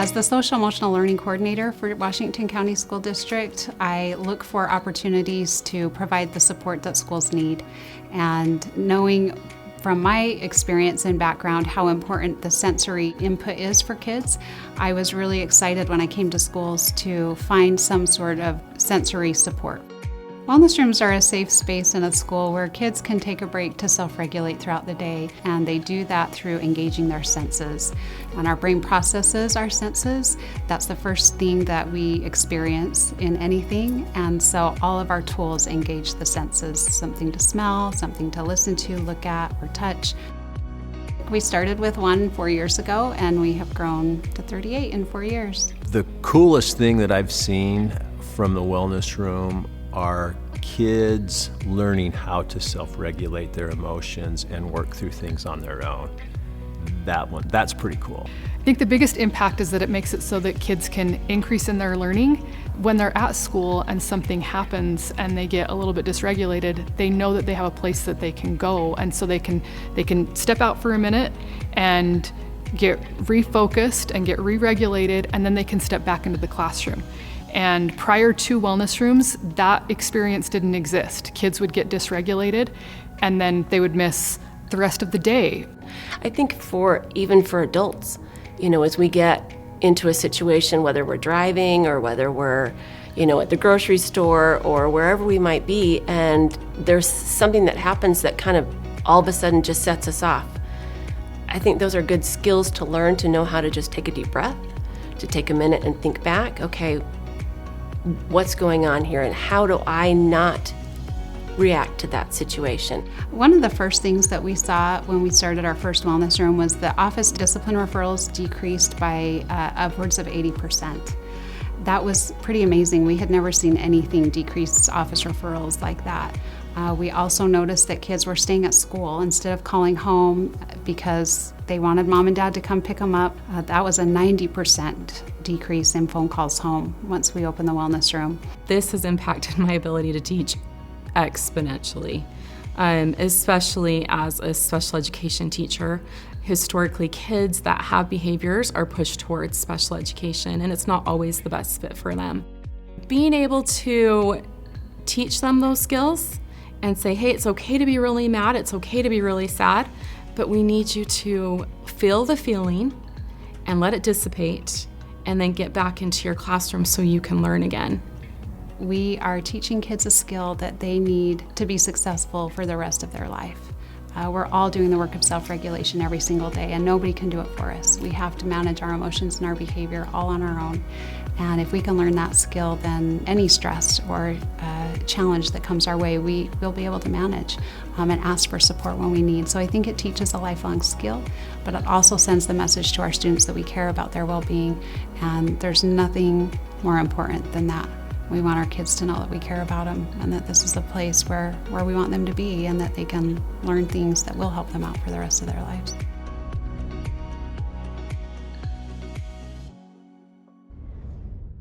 As the Social Emotional Learning Coordinator for Washington County School District, I look for opportunities to provide the support that schools need. And knowing from my experience and background how important the sensory input is for kids, I was really excited when I came to schools to find some sort of sensory support. Wellness rooms are a safe space in a school where kids can take a break to self-regulate throughout the day, and they do that through engaging their senses. And our brain processes our senses. That's the first thing that we experience in anything, and so all of our tools engage the senses. Something to smell, something to listen to, look at, or touch. We started with one 4 years ago, and we have grown to 38 in 4 years. The coolest thing that I've seen from the wellness room are kids learning how to self-regulate their emotions and work through things on their own. That's pretty cool. I think the biggest impact is that it makes it so that kids can increase in their learning. When they're at school and something happens and they get a little bit dysregulated, they know that they have a place that they can go, and so they can step out for a minute and get refocused and get re-regulated, and then they can step back into the classroom. And prior to wellness rooms, that experience didn't exist. Kids would get dysregulated, and then they would miss the rest of the day. I think even for adults, as we get into a situation, whether we're driving or whether we're, at the grocery store or wherever we might be, and there's something that happens that kind of all of a sudden just sets us off. I think those are good skills to learn, to know how to just take a deep breath, to take a minute and think back, okay, what's going on here and how do I not react to that situation? One of the first things that we saw when we started our first wellness room was the office discipline referrals decreased by upwards of 80%. That was pretty amazing. We had never seen anything decrease office referrals like that. We also noticed that kids were staying at school instead of calling home because they wanted mom and dad to come pick them up. That was a 90% decrease in phone calls home once we opened the wellness room. This has impacted my ability to teach exponentially, especially as a special education teacher. Historically, kids that have behaviors are pushed towards special education, and it's not always the best fit for them. Being able to teach them those skills and say, hey, it's okay to be really mad, it's okay to be really sad, but we need you to feel the feeling and let it dissipate, and then get back into your classroom so you can learn again. We are teaching kids a skill that they need to be successful for the rest of their life. We're all doing the work of self-regulation every single day, and nobody can do it for us. We have to manage our emotions and our behavior all on our own. And if we can learn that skill, then any stress or challenge that comes our way, we will be able to manage and ask for support when we need. So I think it teaches a lifelong skill, but it also sends the message to our students that we care about their well-being, and there's nothing more important than that. We want our kids to know that we care about them and that this is a place where we want them to be, and that they can learn things that will help them out for the rest of their lives.